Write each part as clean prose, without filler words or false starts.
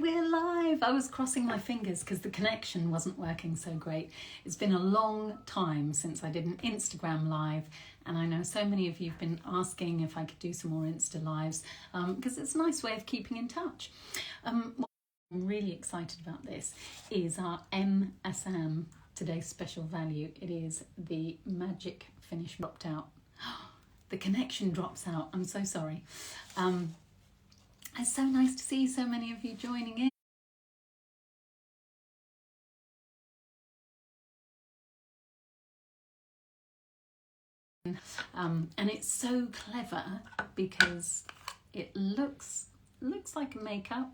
we're live. I was crossing my fingers because the connection wasn't working so great. It's been a long time since I did an Instagram live, and I know so many of you have been asking if I could do some more Insta lives because it's a nice way of keeping in touch. What I'm really excited about this is our MSM, today's special value. It is the magic finish dropped out. The connection drops out. I'm so sorry. It's so nice to see so many of you joining in. And it's so clever because it looks like a makeup,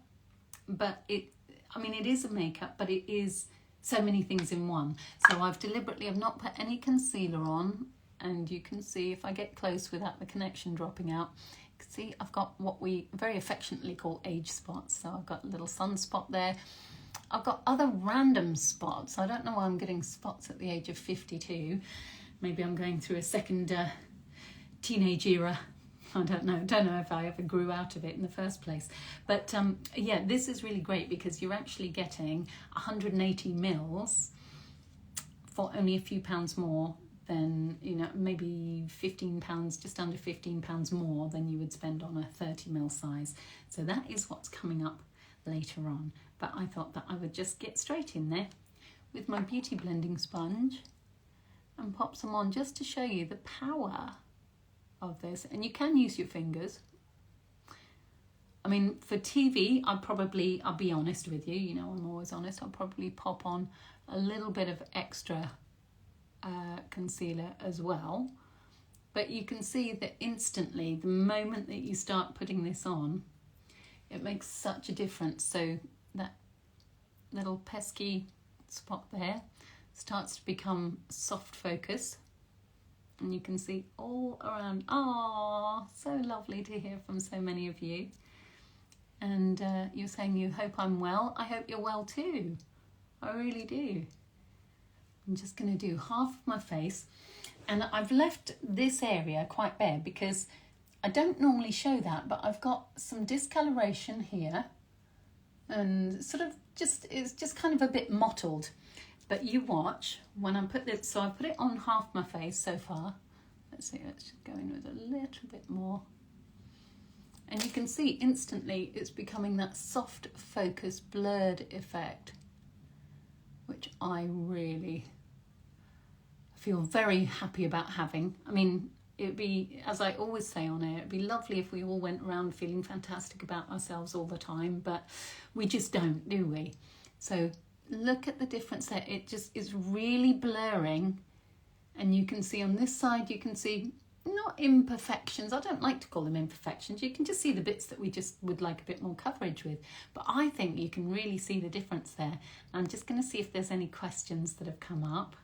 but it is a makeup, but it is so many things in one. So I've not put any concealer on, and you can see if I get close without the connection dropping out, you can see I've got what we very affectionately call age spots. So I've got a little sunspot there. I've got other random spots. I don't know why I'm getting spots at the age of 52. Maybe I'm going through a second teenage era. I don't know if I ever grew out of it in the first place. But yeah, this is really great because you're actually getting 180 mils for only a few pounds more than, maybe £15, just under £15 more than you would spend on a 30 mil size. So that is what's coming up later on. But I thought that I would just get straight in there with my beauty blending sponge and pop some on just to show you the power of this. And you can use your fingers. I mean, for TV, I'll be honest with you, I'm always honest, I'll probably pop on a little bit of extra concealer as well. But you can see that instantly, the moment that you start putting this on, it makes such a difference. So that little pesky spot there starts to become soft focus, and you can see all around. Oh, so lovely to hear from so many of you. And you're saying you hope I'm well. I hope you're well too. I really do. I'm just going to do half of my face, and I've left this area quite bare because I don't normally show that, but I've got some discoloration here, and it's just kind of a bit mottled. But you watch when I put this. So I put it on half my face so far. Let's see, let's just go in with a little bit more. And you can see instantly it's becoming that soft focus blurred effect, which I really feel very happy about having. I mean, it'd be, as I always say on air, it'd be lovely if we all went around feeling fantastic about ourselves all the time, but we just don't, do we? So look at the difference there. It just is really blurring, and you can see on this side, you can see not imperfections. I don't like to call them imperfections. You can just see the bits that we just would like a bit more coverage with. But I think you can really see the difference there. I'm just going to see if there's any questions that have come up.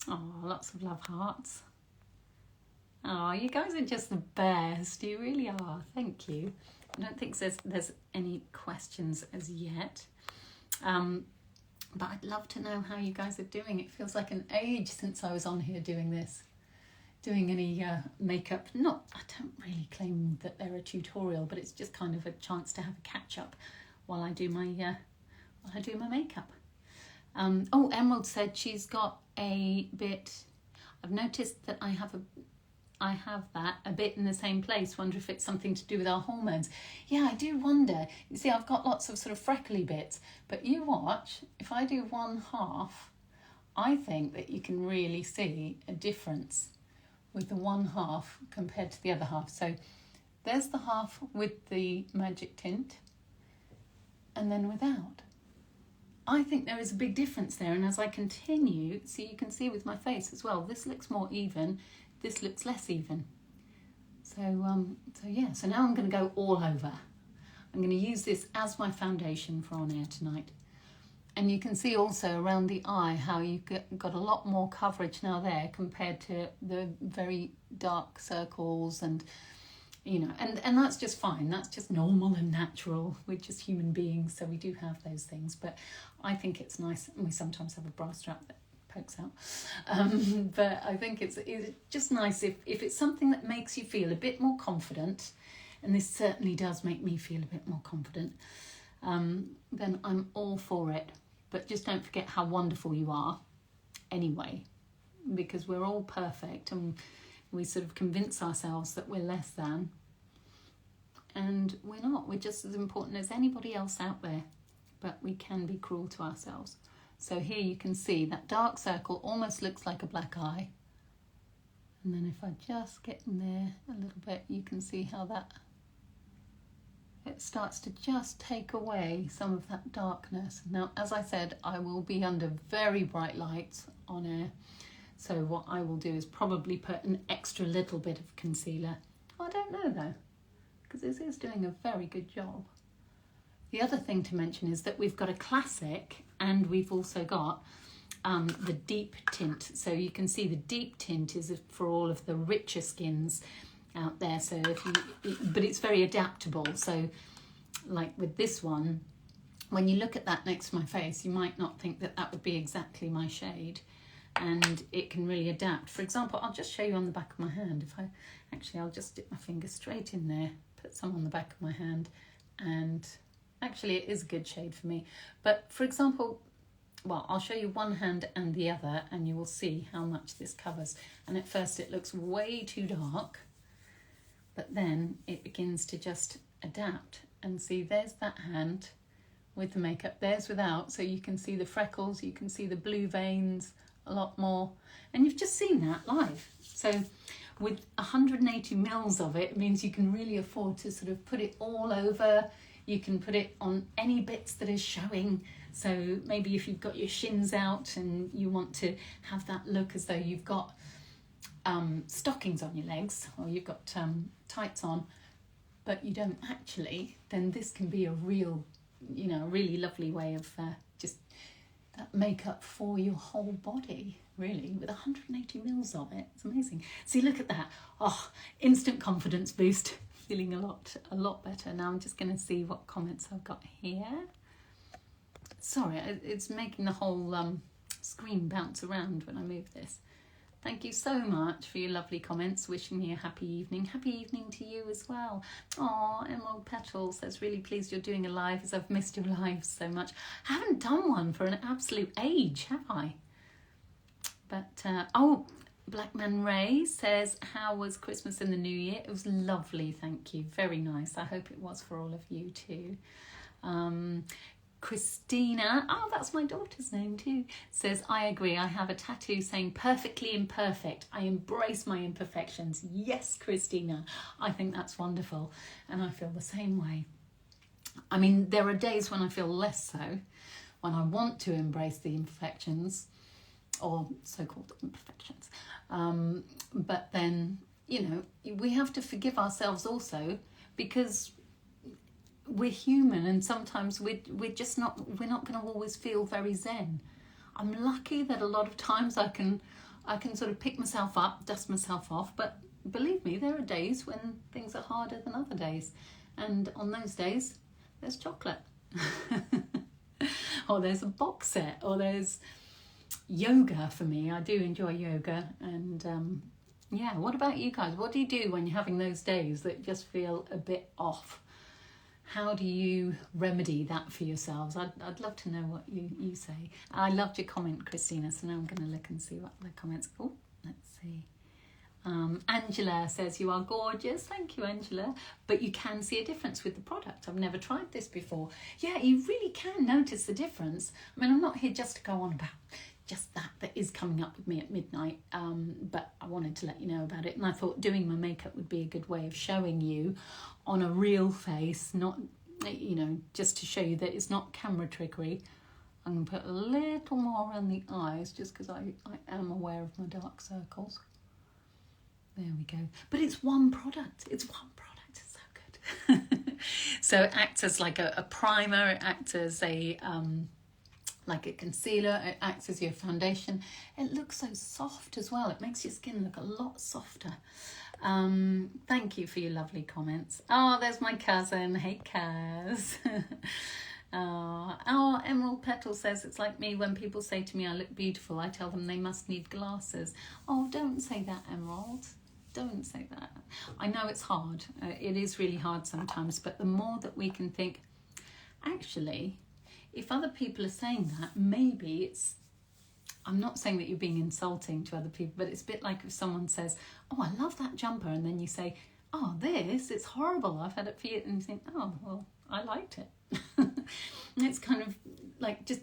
Oh, lots of love hearts. Oh, you guys are just the best. You really are. Thank you. I don't think there's any questions as yet. But I'd love to know how you guys are doing. It feels like an age since I was on here doing any makeup. I don't really claim that they're a tutorial, but it's just kind of a chance to have a catch up while I do my makeup. Oh, Emerald said she's got a bit. I've noticed that I have that a bit in the same place. Wonder if it's something to do with our hormones. Yeah, I do wonder. You see, I've got lots of sort of freckly bits, but you watch, if I do one half, I think that you can really see a difference with the one half compared to the other half. So there's the half with the magic tint, and then without. I think there is a big difference there, and as I continue, see, you can see with my face as well, this looks more even, this looks less even. So yeah, so now I'm going to go all over. I'm going to use this as my foundation for on air tonight. And you can see also around the eye how you've got a lot more coverage now there compared to the very dark circles, and and that's just fine. That's just normal and natural. We're just human beings, so we do have those things. But I think it's nice, and we sometimes have a bra strap that pokes out. But I think it's just nice if it's something that makes you feel a bit more confident, and this certainly does make me feel a bit more confident. then I'm all for it. But just don't forget how wonderful you are anyway, because we're all perfect and we sort of convince ourselves that we're less than, and we're not. We're just as important as anybody else out there, but we can be cruel to ourselves. So here you can see that dark circle almost looks like a black eye, and then if I just get in there a little bit, you can see how that it starts to just take away some of that darkness. Now, as I said, I will be under very bright lights on air, so what I will do is probably put an extra little bit of concealer. I don't know though, because this is doing a very good job. The other thing to mention is that we've got a classic and we've also got the deep tint. So you can see the deep tint is for all of the richer skins out there. So but it's very adaptable. So like with this one, when you look at that next to my face, you might not think that that would be exactly my shade, and it can really adapt. For example, I'll just show you on the back of my hand. I'll just dip my finger straight in there, put some on the back of my hand, and actually it is a good shade for me. But for example, well, I'll show you one hand and the other and you will see how much this covers. And at first it looks way too dark, but then it begins to just adapt. And see, there's that hand with the makeup, there's without, so you can see the freckles, you can see the blue veins a lot more, and you've just seen that live. So with 180 mils of it, it means you can really afford to sort of put it all over. You can put it on any bits that is showing. So maybe if you've got your shins out and you want to have that look as though you've got stockings on your legs, or you've got tights on, but you don't actually, then this can be a real, really lovely way of just that makeup for your whole body, really, with 180 mils of it. It's amazing. See, look at that. Oh, instant confidence boost. Feeling a lot better. Now I'm just going to see what comments I've got here. Sorry, it's making the whole screen bounce around when I move this. Thank you so much for your lovely comments, wishing me a happy evening. Happy evening to you as well. Oh, Emerald Petal says, really pleased you're doing a live, as I've missed your lives so much. I haven't done one for an absolute age, have I? But, Black Man Ray says, how was Christmas and the New Year? It was lovely, thank you. Very nice. I hope it was for all of you too. Christina, that's my daughter's name too, says, I agree. I have a tattoo saying perfectly imperfect. I embrace my imperfections. Yes, Christina, I think that's wonderful. And I feel the same way. I mean, there are days when I feel less so, when I want to embrace the imperfections, or so-called imperfections. But then, we have to forgive ourselves also, because we're human and sometimes we're not going to always feel very zen. I'm lucky that a lot of times I can sort of pick myself up, dust myself off, but believe me, there are days when things are harder than other days. And on those days, there's chocolate. Or there's a box set, or there's yoga for me. I do enjoy yoga. And what about you guys? What do you do when you're having those days that just feel a bit off? How do you remedy that for yourselves? I'd love to know what you say. I loved your comment, Christina, so now I'm going to look and see what the comments. Oh, let's see. Angela says, you are gorgeous. Thank you, Angela. But you can see a difference with the product. I've never tried this before. Yeah, you really can notice the difference. I mean, I'm not here just to go on about just that is coming up with me at midnight, but I wanted to let you know about it, and I thought doing my makeup would be a good way of showing you on a real face, not just to show you that it's not camera trickery. I'm going to put a little more on the eyes just because I am aware of my dark circles. There we go. But it's one product. It's so good. So it acts as like a primer. It acts as like a concealer. It acts as your foundation. It looks so soft as well. It makes your skin look a lot softer. Thank you for your lovely comments. Oh, there's my cousin. Hey, Kaz. Emerald Petal says, it's like me when people say to me I look beautiful, I tell them they must need glasses. Oh, don't say that, Emerald. Don't say that. I know it's hard. It is really hard sometimes, but the more that we can think, actually, if other people are saying that, maybe it's, I'm not saying that you're being insulting to other people, but it's a bit like if someone says, oh, I love that jumper, and then you say, oh, it's horrible, I've had it for years, and you think, oh, well, I liked it. It's kind of like, just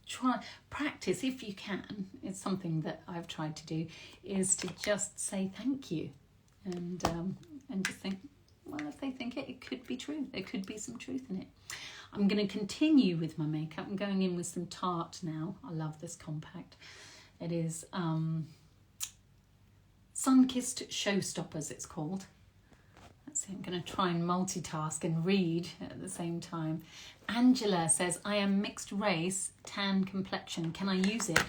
try, practice if you can. It's something that I've tried to do, is to just say thank you, and just think, well, if they think it, it could be true. There could be some truth in it. I'm going to continue with my makeup. I'm going in with some Tarte now. I love this compact. It is Sun-Kissed Showstoppers, it's called. Let's see, I'm going to try and multitask and read at the same time. Angela says, I am mixed race, tan complexion. Can I use it?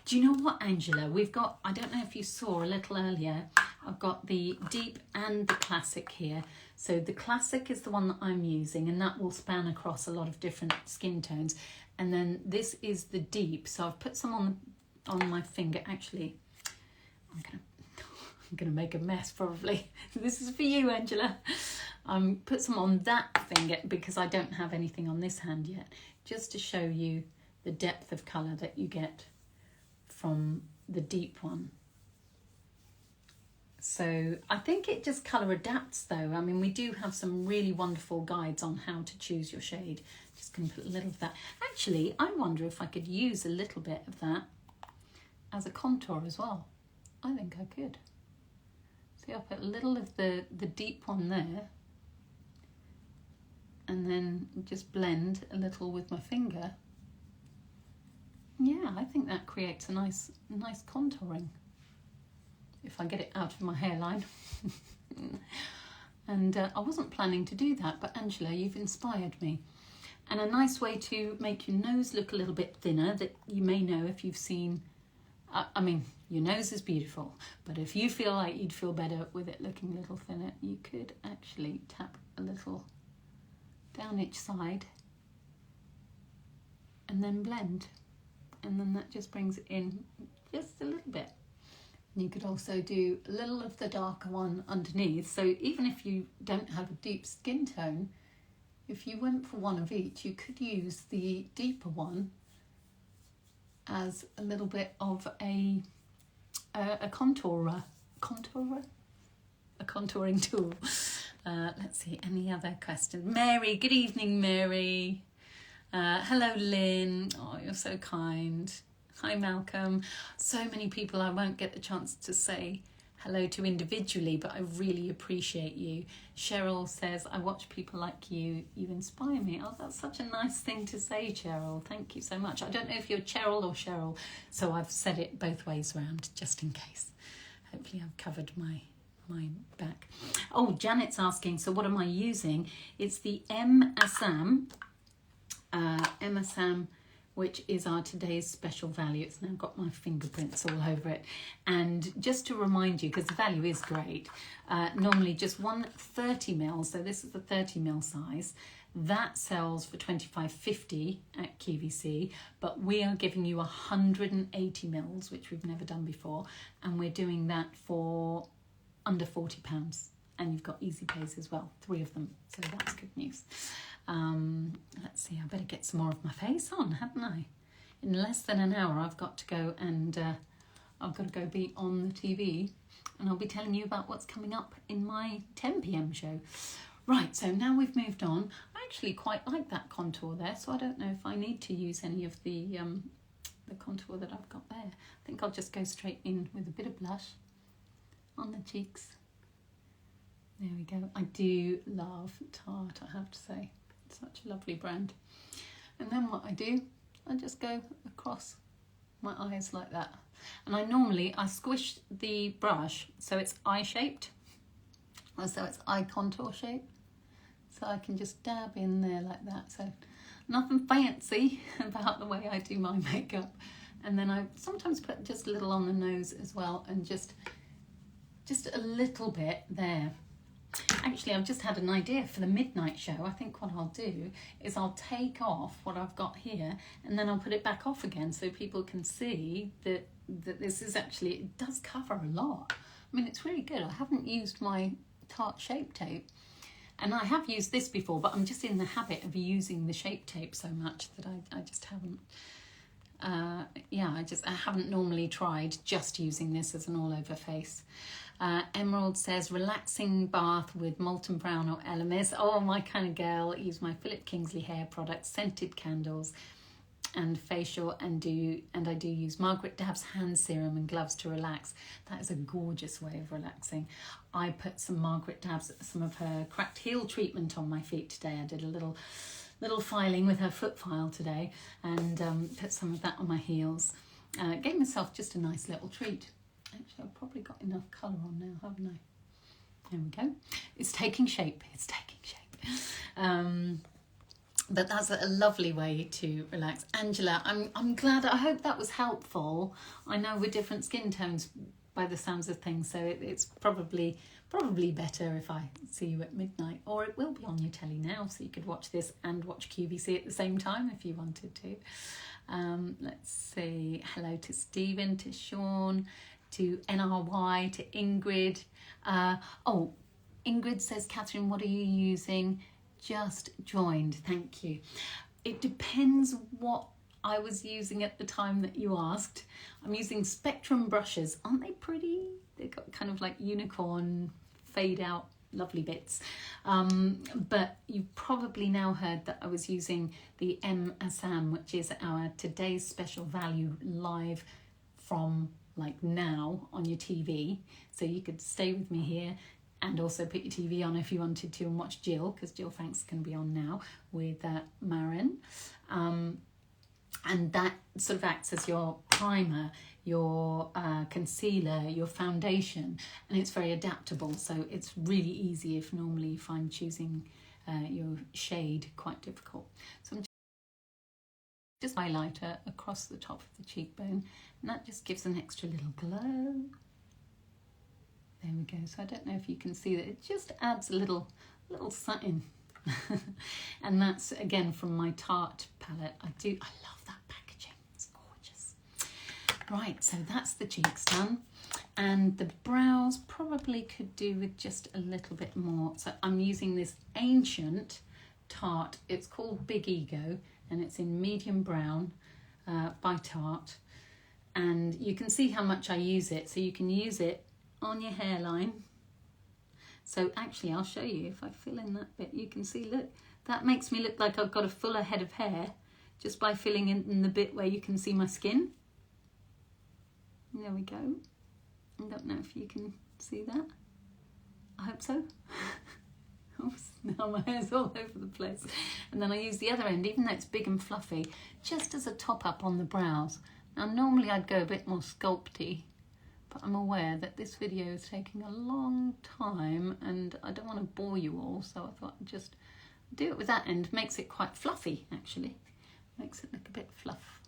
Do you know what, Angela? We've got, I don't know if you saw a little earlier, I've got the deep and the classic here. So the classic is the one that I'm using, and that will span across a lot of different skin tones. And then this is the deep. So I've put some on my finger. Actually, I'm gonna make a mess probably. This is for you, Angela. Put some on that finger because I don't have anything on this hand yet, just to show you the depth of colour that you get from the deep one. So I think it just colour adapts though. I mean, we do have some really wonderful guides on how to choose your shade. Just going to put a little of that. Actually, I wonder if I could use a little bit of that as a contour as well. I think I could. See, I'll put a little of the deep one there, and then just blend a little with my finger. Yeah, I think that creates a nice contouring, if I get it out of my hairline. And I wasn't planning to do that, but Angela, you've inspired me. And a nice way to make your nose look a little bit thinner, that you may know if you've seen, I mean, your nose is beautiful, but if you feel like you'd feel better with it looking a little thinner, you could actually tap a little down each side and then blend. And then that just brings it in just a little bit. You could also do a little of the darker one underneath. So even if you don't have a deep skin tone, if you went for one of each, you could use the deeper one as a little bit of a contouring tool. Let's see, any other questions? Mary, good evening, Mary. Hello, Lynn. Oh, you're so kind. Hi, Malcolm. So many people I won't get the chance to say hello to individually, but I really appreciate you. Cheryl says, I watch people like you. You inspire me. Oh, that's such a nice thing to say, Cheryl. Thank you so much. I don't know if you're Cheryl or Cheryl, so I've said it both ways around, just in case. Hopefully I've covered my back. Oh, Janet's asking, so what am I using? It's the M Assam, which is our today's special value. It's now got my fingerprints all over it. And just to remind you, because the value is great, normally just one 30ml, so this is the 30ml size, that sells for $25.50 at QVC, but we are giving you 180 mils, which we've never done before, and we're doing that for under £40. And you've got easy pays as well, 3 of them, so that's good news. Let's see, I better get some more of my face on, haven't I? In less than an hour I've got to go, and I've got to go be on the TV, and I'll be telling you about what's coming up in my 10 p.m. show. Right, so now we've moved on. I actually quite like that contour there, so I don't know if I need to use any of the contour that I've got there. I think I'll just go straight in with a bit of blush on the cheeks. There we go. I do love Tarte, I have to say. It's such a lovely brand. And then what I do, I just go across my eyes like that. And I squish the brush so it's eye-shaped, or so it's eye contour shaped. So I can just dab in there like that. So nothing fancy about the way I do my makeup. And then I sometimes put just a little on the nose as well, and just a little bit there. Actually, I've just had an idea for the midnight show. I think what I'll do is I'll take off what I've got here, and then I'll put it back off again so people can see that this is actually, it does cover a lot. I mean, it's really good. I haven't used my Tarte Shape Tape, And I have used this before, but I'm just in the habit of using the Shape Tape so much that I just haven't, I haven't normally tried just using this as an all-over face. Emerald says, relaxing bath with molten brown or Elemis. Oh, my kind of girl. I use my Philip Kingsley hair products, scented candles, and facial, and I do use Margaret Dabb's hand serum and gloves to relax. That is a gorgeous way of relaxing. I put some of her cracked heel treatment on my feet today. I did a little filing with her foot file today, and put some of that on my heels. Gave myself just a nice little treat. Actually, I've probably got enough colour on now, haven't I? There we go. It's taking shape. It's taking shape. But that's a lovely way to relax. Angela, I'm glad. I hope that was helpful. I know we're different skin tones by the sounds of things, so it's probably better if I see you at midnight, or it will be on your telly now, so you could watch this and watch QVC at the same time if you wanted to. Let's see. Hello to Stephen, to Sean, to NRY, to Ingrid. Ingrid says, Catherine, what are you using? Just joined, thank you. It depends what I was using at the time that you asked. I'm using Spectrum brushes. Aren't they pretty? They've got kind of like unicorn fade out lovely bits. But you've probably now heard that I was using the M Assam, which is our today's special value live from like now on your TV. So you could stay with me here and also put your TV on if you wanted to and watch Jill, because Jill Franks can be on now with Marin. And that sort of acts as your primer, your concealer, your foundation, and it's very adaptable. So it's really easy if normally you find choosing your shade quite difficult. So I'm just highlighter across the top of the cheekbone, and that just gives an extra little glow. There we go. So I don't know if you can see that it just adds a little something. And that's again from my Tarte palette. I love that packaging. It's gorgeous. Right, so that's the cheeks done. And the brows probably could do with just a little bit more. So I'm using this ancient Tarte. It's called Big Ego, and it's in medium brown by Tarte. And you can see how much I use it. So you can use it on your hairline. So actually I'll show you. If I fill in that bit, you can see, look, that makes me look like I've got a fuller head of hair just by filling in the bit where you can see my skin. There we go. I don't know if you can see that. I hope so. Oops, now my hair's all over the place. And then I use the other end, even though it's big and fluffy, just as a top up on the brows. Now normally I'd go a bit more sculpty, but I'm aware that this video is taking a long time and I don't want to bore you all, so I thought I'd just do it with that end. Makes it quite fluffy, actually. Makes it look a bit fluff.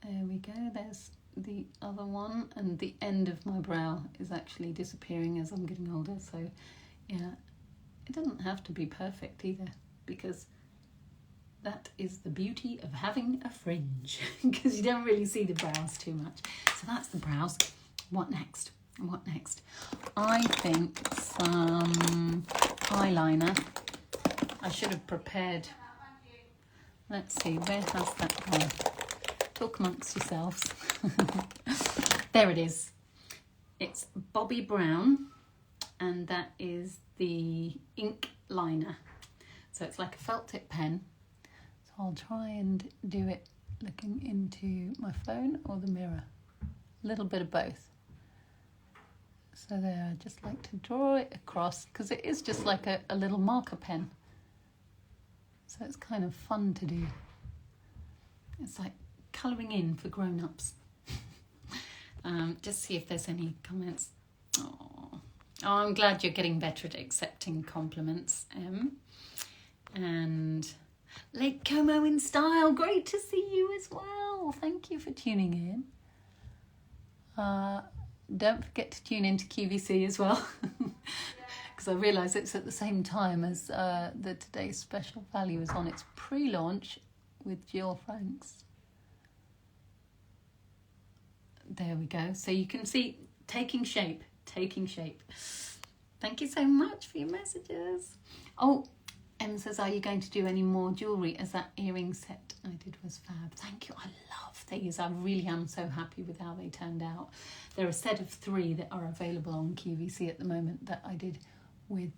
There we go, there's the other one, and the end of my brow is actually disappearing as I'm getting older, so yeah, it doesn't have to be perfect either, because that is the beauty of having a fringe, because you don't really see the brows too much. So that's the brows. What next? What next? I think some eyeliner. I should have prepared. Let's see, where has that gone? Talk amongst yourselves. There it is. It's Bobbi Brown, and that is the ink liner. So it's like a felt tip pen. So I'll try and do it looking into my phone or the mirror. A little bit of both. So there, I just like to draw it across, because it is just like a little marker pen. So it's kind of fun to do. It's like colouring in for grown-ups. Just see if there's any comments. Oh, I'm glad you're getting better at accepting compliments, Em. And Lake Como in style, great to see you as well. Thank you for tuning in. Don't forget to tune into QVC as well, because I realise it's at the same time as the Today's Special Value is on its pre-launch with Jill Franks. There we go. So you can see taking shape. Thank you so much for your messages. Oh, Em says, are you going to do any more jewellery, as that earring set I did was fab? Thank you. I love these. I really am so happy with how they turned out. They're a set of 3 that are available on QVC at the moment that I did with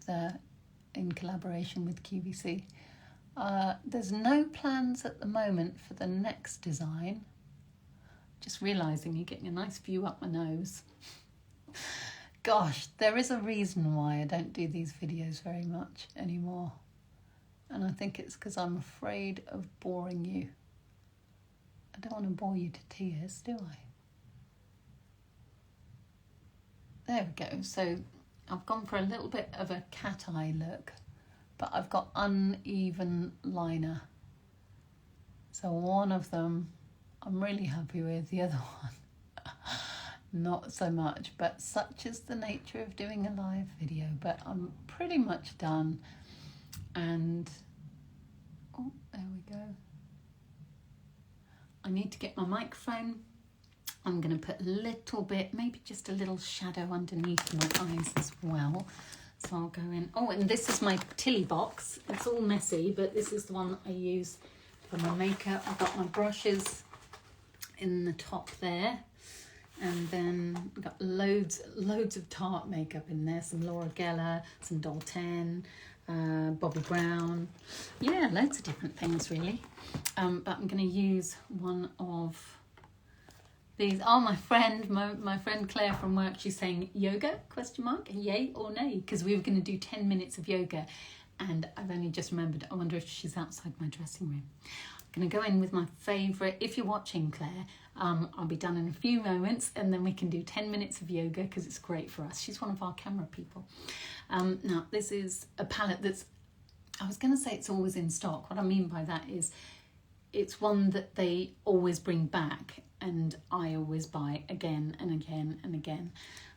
in collaboration with QVC. There's no plans at the moment for the next design. Just realising you're getting a nice view up my nose. Gosh, there is a reason why I don't do these videos very much anymore. And I think it's because I'm afraid of boring you. I don't want to bore you to tears, do I? There we go. So I've gone for a little bit of a cat eye look, but I've got uneven liner. So one of them I'm really happy with, the other one not so much, but such is the nature of doing a live video. But I'm pretty much done, and oh, there we go. I need to get my microphone. I'm going to put a little bit, maybe just a little shadow underneath my eyes as well. So I'll go in. Oh, and this is my Tilly box. It's all messy, but this is the one that I use for my makeup. I've got my brushes in the top there. And then I've got loads of Tarte makeup in there. Some Laura Geller, some Dolten, Bobbi Brown. Yeah, loads of different things really. But I'm going to use one of these. Oh, my friend Claire from work, she's saying yoga, ? Yay or nay? Because we were going to do 10 minutes of yoga, and I've only just remembered. I wonder if she's outside my dressing room. I'm going to go in with my favourite. If you're watching, Claire, I'll be done in a few moments, and then we can do 10 minutes of yoga because it's great for us. She's one of our camera people. Now, this is a palette that's, I was going to say it's always in stock. What I mean by that is it's one that they always bring back, and I always buy again and again and again.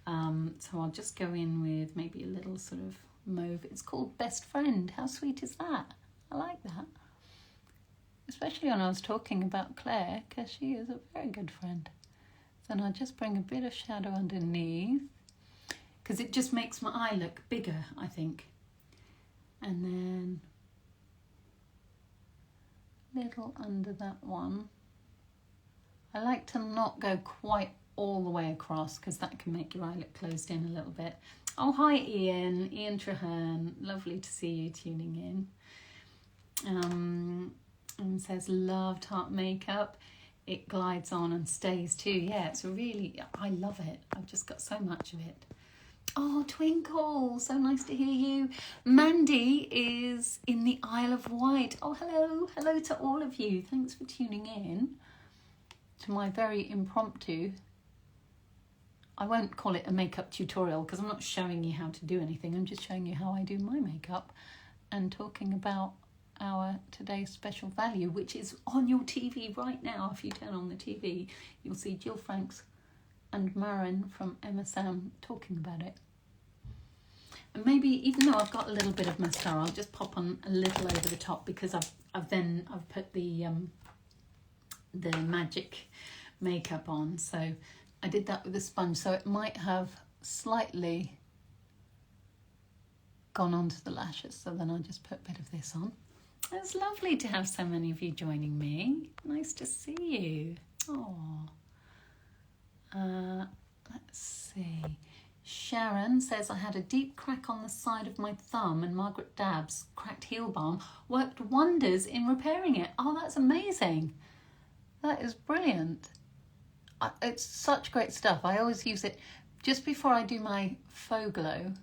So I'll just go in with maybe a little sort of mauve. It's called Best Friend. How sweet is that? I like that. Especially when I was talking about Claire, because she is a very good friend. Then I'll just bring a bit of shadow underneath, because it just makes my eye look bigger, I think. And then little under that one. I like to not go quite all the way across, because that can make your eye look closed in a little bit. Oh, hi Ian Traherne, lovely to see you tuning in. And says, love Tarte makeup. It glides on and stays too. Yeah, it's really, I love it. I've just got so much of it. Oh, Twinkle, so nice to hear you. Mandy is in the Isle of Wight. Oh, hello to all of you. Thanks for tuning in to my very impromptu, I won't call it a makeup tutorial because I'm not showing you how to do anything. I'm just showing you how I do my makeup and talking about our today's special value, which is on your TV right now. If you turn on the TV, you'll see Jill Franks and Marin from Emma Sam talking about it. And maybe, even though I've got a little bit of mascara, I'll just pop on a little over the top, because I've put the magic makeup on. So I did that with a sponge, so it might have slightly gone onto the lashes. So then I'll just put a bit of this on. It's lovely to have so many of you joining me. Nice to see you. Oh, let's see. Sharon says, I had a deep crack on the side of my thumb, and Margaret Dabb's cracked heel balm worked wonders in repairing it. Oh, that's amazing. That is brilliant. It's such great stuff. I always use it just before I do my faux glow.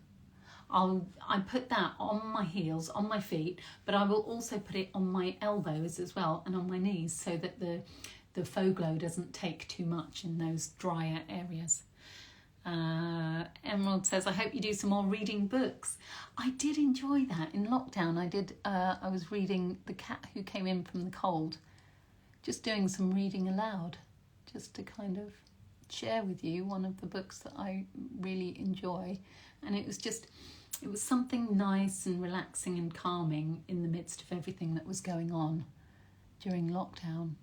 I put that on my heels, on my feet, but I will also put it on my elbows as well and on my knees, so that the faux glow doesn't take too much in those drier areas. Emerald says, I hope you do some more reading books. I did enjoy that in lockdown. I was reading The Cat Who Came In From the Cold, just doing some reading aloud, just to kind of share with you one of the books that I really enjoy. And it was something nice and relaxing and calming in the midst of everything that was going on during lockdown.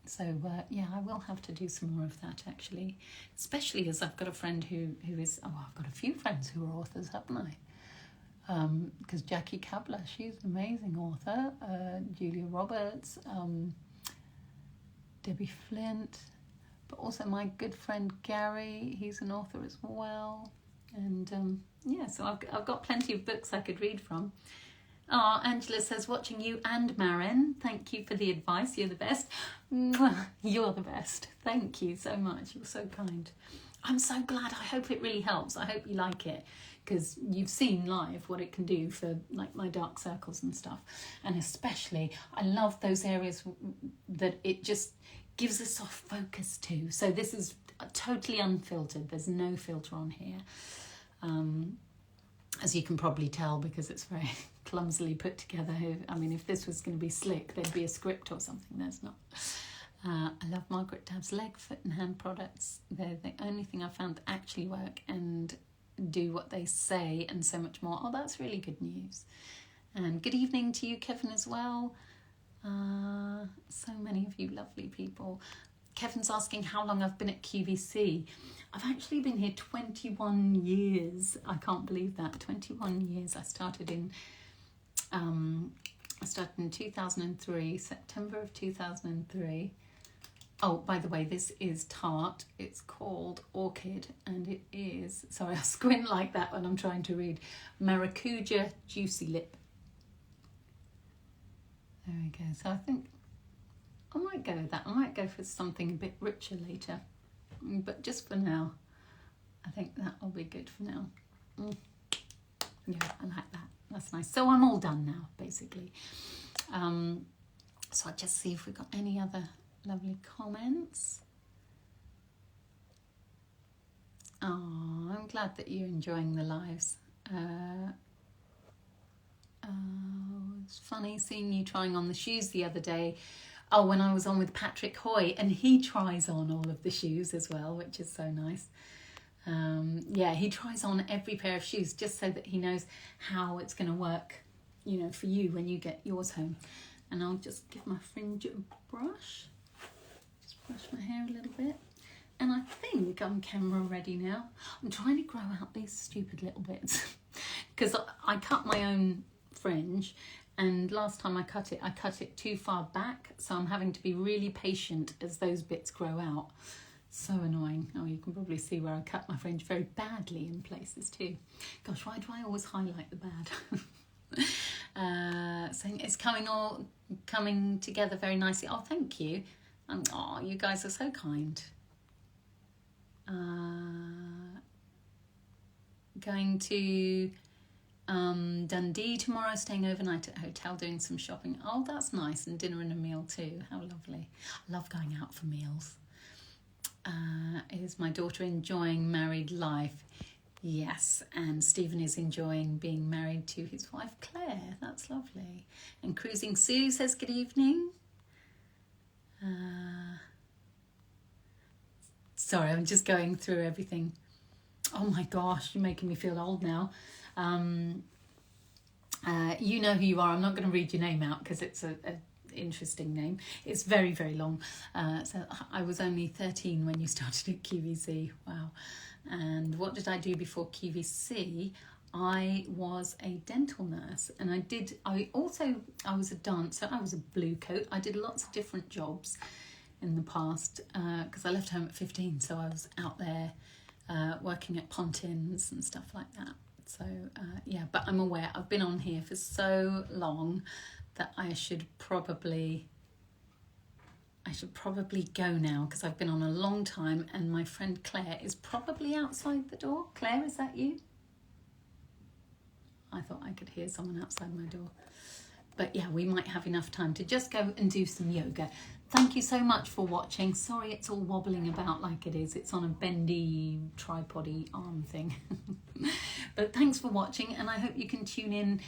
So yeah, I will have to do some more of that, actually, especially as I've got a friend who is, I've got a few friends who are authors, haven't I? because Jackie Kabler, she's an amazing author. Julia Roberts, Debbie Flint, but also my good friend Gary, he's an author as well. And yeah, so I've got plenty of books I could read from. Oh, Angela says, watching you and Marin. Thank you for the advice. You're the best. Mwah, you're the best. Thank you so much. You're so kind. I'm so glad. I hope it really helps. I hope you like it, because you've seen live what it can do for like my dark circles and stuff. And especially, I love those areas that it just gives a soft focus to. So this is totally unfiltered. There's no filter on here. As you can probably tell, because it's very clumsily put together. I mean, if this was going to be slick, there'd be a script or something. There's not. I love Margaret Dabb's leg, foot and hand products. They're the only thing I've found that actually work and do what they say, and so much more. Oh, that's really good news. And good evening to you, Kevin, as well. So many of you lovely people. Kevin's asking how long I've been at QVC. I've actually been here 21 years. I can't believe that. 21 years. I started in 2003, September of 2003. Oh, by the way, this is tart. It's called Orchid, and it is, sorry, I squint like that when I'm trying to read, Maracuja Juicy Lip. There we go. So I think I might go with that. I might go for something a bit richer later. But just for now, I think that will be good for now. Yeah, I like that. That's nice. So I'm all done now, basically. So I'll just see if we've got any other lovely comments. Oh, I'm glad that you're enjoying the lives. It's funny seeing you trying on the shoes the other day. Oh, when I was on with Patrick Hoy, and he tries on all of the shoes as well, which is so nice. Yeah, he tries on every pair of shoes just so that he knows how it's going to work, you know, for you when you get yours home. And I'll just give my fringe a brush. Just brush my hair a little bit. And I think I'm camera ready now. I'm trying to grow out these stupid little bits because I cut my own fringe, and last time I cut it too far back, so I'm having to be really patient as those bits grow out. So annoying. Oh, you can probably see where I cut my fringe very badly in places too. Gosh, why do I always highlight the bad? Saying it's coming together very nicely. Oh, thank you. Oh, you guys are so kind. Going to Dundee tomorrow, staying overnight at a hotel, doing some shopping. Oh, that's nice. And dinner and a meal too. How lovely. I love going out for meals. Is my daughter enjoying married life? Yes, and Stephen is enjoying being married to his wife Claire. That's lovely. And Cruising Sue says good evening. Sorry, I'm just going through everything. Oh my gosh, you're making me feel old now. You know who you are. I'm not going to read your name out because it's a interesting name. It's very, very long. So I was only 13 when you started at QVC. Wow. And what did I do before QVC? I was a dental nurse, and I was a dancer. I was a blue coat. I did lots of different jobs in the past because I left home at 15, so I was out there working at Pontins and stuff like that. So yeah, but I'm aware I've been on here for so long that I should probably go now, because I've been on a long time, and my friend Claire is probably outside the door. Claire, is that you? I thought I could hear someone outside my door. But yeah, we might have enough time to just go and do some yoga. Thank you so much for watching. Sorry it's all wobbling about like it is. It's on a bendy, tripod-y arm thing. But thanks for watching, and I hope you can tune in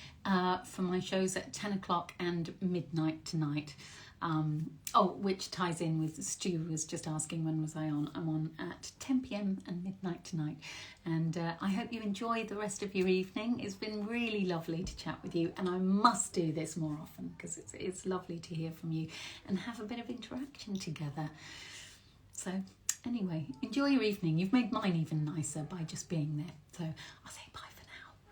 for my shows at 10 o'clock and midnight tonight. Which ties in with Stu was just asking when was I on. I'm on at 10 p.m. and midnight tonight. And I hope you enjoy the rest of your evening. It's been really lovely to chat with you, and I must do this more often because it's lovely to hear from you and have a bit of interaction together. So anyway, enjoy your evening. You've made mine even nicer by just being there. So I'll say bye.